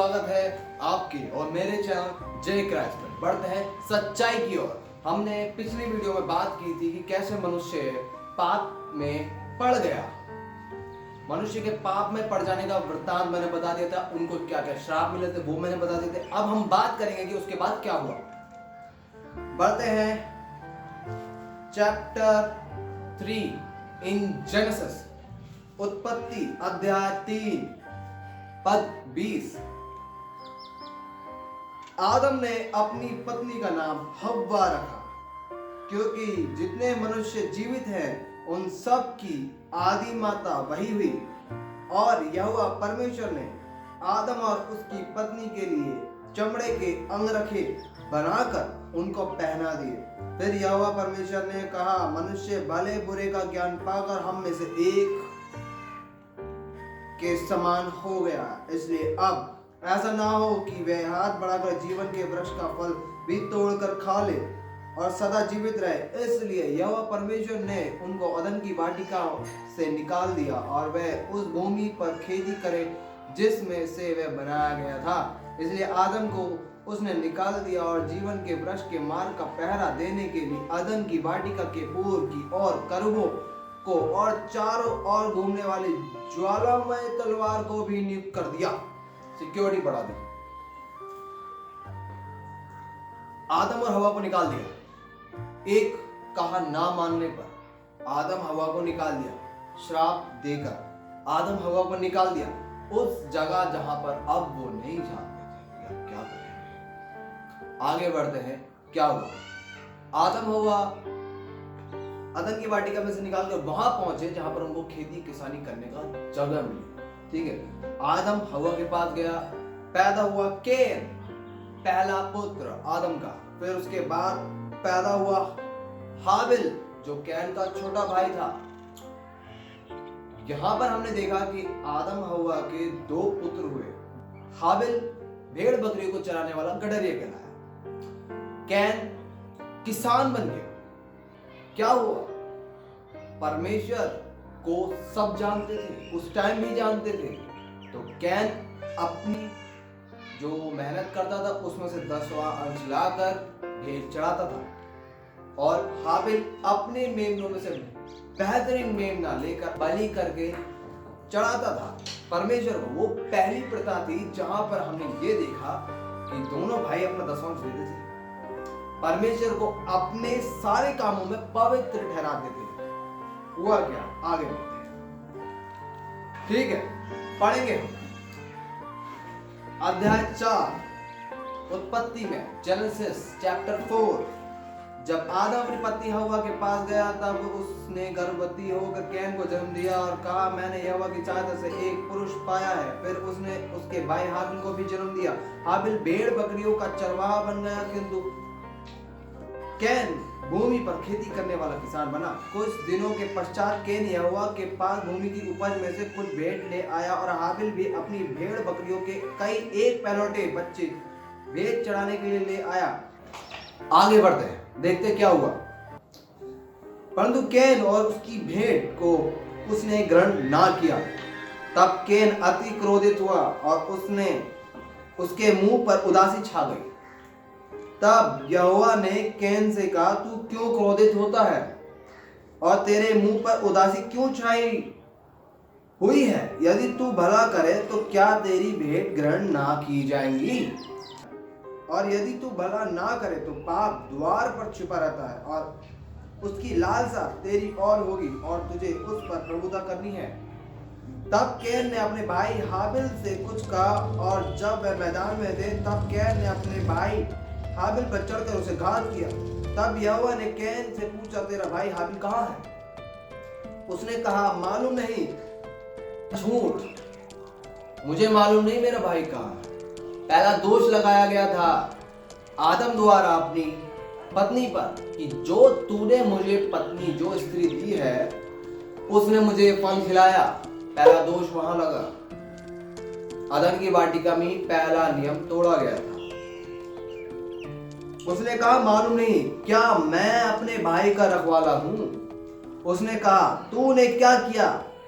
स्वागत है आपके और मेरे चैनल जय क्राइस्ट में। बढ़ते हैं सच्चाई की ओर। हमने पिछली वीडियो में बात की थी कि कैसे मनुष्य पाप में पड़ गया। मनुष्य के पाप में पड़ जाने का वृत्तांत मैंने बता दिया था, उनको क्या क्या श्राप मिले थे वो मैंने बता दिए थे। अब हम बात करेंगे कि उसके बाद क्या हुआ। बढ़ते हैं चैप्टर 3 इन जेनेसिस, उत्पत्ति अध्याय 3 पद 20। आदम ने अपनी पत्नी का नाम हव्वा रखा, क्योंकि जितने मनुष्य जीवित हैं उन सब की आदि माता वही हुई। और यहोवा परमेश्वर ने आदम और उसकी पत्नी के लिए चमड़े के अंगरखे बनाकर उनको पहना दिए। फिर यहोवा परमेश्वर ने कहा, मनुष्य भले बुरे का ज्ञान पाकर हम में से एक के समान हो गया, इसलिए अब ऐसा ना हो कि वह हाथ बढ़ाकर जीवन के वृक्ष का फल भी तोड़कर खा ले और सदा जीवित रहे। इसलिए यहोवा परमेश्वर ने उनको अदन की वाटिका से निकाल दिया और वह उस भूमि पर खेती करे जिसमें से वह बनाया गया था। इसलिए आदम को उसने निकाल दिया और जीवन के वृक्ष के मार्ग का पहरा देने के लिए अदन की वाटिका के पूर्व की ओर करूबों को और चारों ओर घूमने वाली ज्वालामय तलवार को भी नियुक्त कर दिया। सिक्योरिटी बढ़ा दी। आदम और हवा को निकाल दिया। एक कहा ना मानने पर आदम हवा को निकाल दिया, श्राप देकर आदम हवा को निकाल दिया उस जगह जहां पर अब वो नहीं जानते थे क्या करें। आगे बढ़ते हैं, क्या हुआ। आदम हवा अदन की वाटिका में से निकाल कर वहां पहुंचे जहां पर उनको खेती किसानी करने का जगह मिली। ठीक है, आदम हवा के पास गया, पैदा हुआ कैन, पहला पुत्र आदम का। फिर उसके बाद पैदा हुआ हाबिल, जो कैन का छोटा भाई था। यहां पर हमने देखा कि आदम हवा के 2 पुत्र हुए। हाबिल भेड़ बकरियों को चराने वाला गडरिया कहलाया। कैन किसान बन गया। क्या हुआ, परमेश्वर को सब जानते थे, उस टाइम भी जानते थे। तो कैन अपनी जो मेहनत करता था उसमें से 10वां अंश लाकर भेड़ चढ़ाता था और हाबिल अपने मेमनों में से बेहतरीन मेमना लेकर बलि करके चढ़ाता था परमेश्वर को। वो पहली प्रथा थी जहां पर हमने ये देखा कि दोनों भाई अपना 10वां अंश देते थे, परमेश्वर को अपने सारे कामों में पवित्र ठहराते थे। हुआ क्या, आगे बढ़ते हैं। ठीक है, पढ़ेंगे हम अध्याय 4 उत्पत्ति में, जेनेसिस चैप्टर 4। जब आदम अपनी पत्नी हवा के पास गया तब उसने गर्भवती होकर कैन को जन्म दिया और कहा, मैंने यहोवा की सहायता से एक पुरुष पाया है। फिर उसने उसके भाई हाबिल को भी जन्म दिया। हाबिल भेड़ बकरियों का चरवाहा बन गया, किंतु कैन भूमि पर खेती करने वाला किसान बना। कुछ दिनों के पश्चात कैन यहोवा के पास भूमि की उपज में से कुछ भेंट ले आया और हाबिल भी अपनी भेड़ बकरियों के कई एक पहलौठे बच्चे भेंट चढ़ाने के लिए ले आया। आगे बढ़ते हैं, देखते क्या हुआ। परंतु कैन और उसकी भेंट को उसने ग्रहण ना किया। तब कैन अति क्रोधित हुआ और उसके मुंह पर उदासी छा गई। तब यहोवा ने कैन से कहा, तू क्यों क्रोधित होता है और तेरे मुंह पर उदासी क्यों छाई हुई है? यदि तू भला करे तो क्या तेरी भेंट ग्रहण ना की जाएंगी? और यदि तू भला ना करे तो पाप द्वार पर छिपा रहता है और उसकी लालसा तेरी ओर होगी और तुझे उस पर प्रभुता करनी है। तब कैन ने अपने भाई हाबिल से कुछ कहा और जब वह मैदान में थे तब कैन ने अपने भाई हाबिल पर चढ़कर उसे घात किया। तब यहोवा ने कैन से पूछा, तेरा भाई हाबिल कहाँ है? उसने कहा, मालूम नहीं। झूठ, मुझे मालूम नहीं मेरा भाई कहाँ है। पहला दोष लगाया गया था आदम द्वारा अपनी पत्नी पर कि जो तूने मुझे पत्नी जो स्त्री दी है उसने मुझे फल खिलाया। पहला दोष वहां लगा। अदन की वाटिका में पहला नियम तोड़ा गया था। उसने कहा, मालूम नहीं क्या मैं अपने भाई का रखवाला हूं? उसने कहा, तूने क्या किया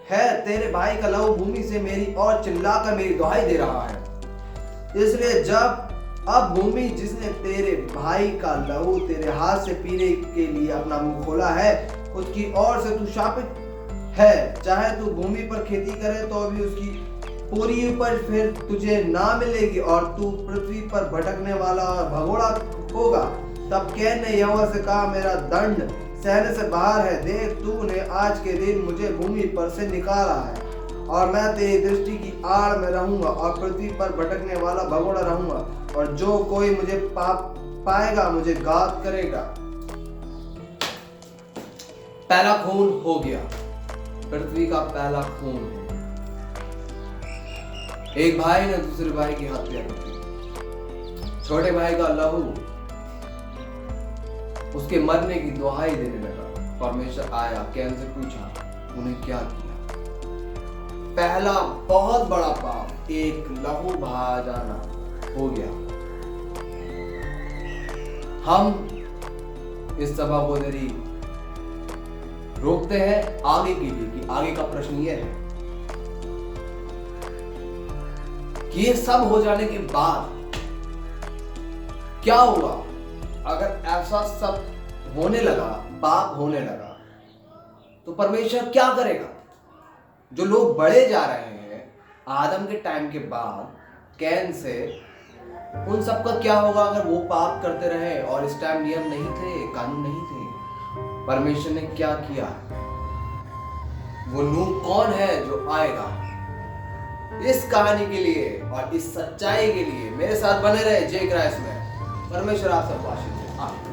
है? तेरे भाई का लहू भूमि से मेरी ओर चिल्लाकर मेरी दुहाई दे रहा है। इसलिए जब अब भूमि जिसने तेरे भाई का लहू तेरे हाथ से पीने के लिए अपना मुंह खोला है, उसकी ओर से तू शापित है। चाहे तू भूमि पर खेती करे तो भी उसकी पूरी उपज फिर तुझे ना मिलेगी और तू पृथ्वी पर भटकने वाला और भगोड़ा होगा। तब कैन ने यहोवा से कहा, मेरा दंड सहने से बाहर है। देख, तूने आज के दिन मुझे भूमि पर से निकाला है और मैं तेरी दृष्टि की आड़ में रहूंगा और पृथ्वी पर भटकने वाला भगोड़ा रहूंगा, और जो कोई मुझे पाएगा मुझे घात करेगा। पहला खून हो गया, पृथ्वी का पहला खून। एक भाई ने दूसरे भाई की हत्या कर दी। छोटे भाई का लहू उसके मरने की दुहाई देने लगा। परमेश्वर आया, कैन से पूछा, उन्हें क्या किया? पहला बहुत बड़ा पाप, एक लहू बहा जाना हो गया। हम इस सभा को यदि रोकते हैं आगे के लिए, कि आगे का प्रश्न यह है कि ये सब हो जाने के बाद क्या होगा? अगर ऐसा सब होने लगा, पाप होने लगा, तो परमेश्वर क्या करेगा? जो लोग बढ़े जा रहे हैं आदम के टाइम के बाद कैन से, उन सब का क्या होगा अगर वो पाप करते रहे? और इस टाइम नियम नहीं थे, कानून नहीं थे। परमेश्वर ने क्या किया? वो नूह कौन है जो आएगा? इस कहानी के लिए और इस सच्चाई के लिए मेरे साथ बने रहे जय क्राइस्ट में। परमेश्वर आप सबको आशीष दे। आमीन।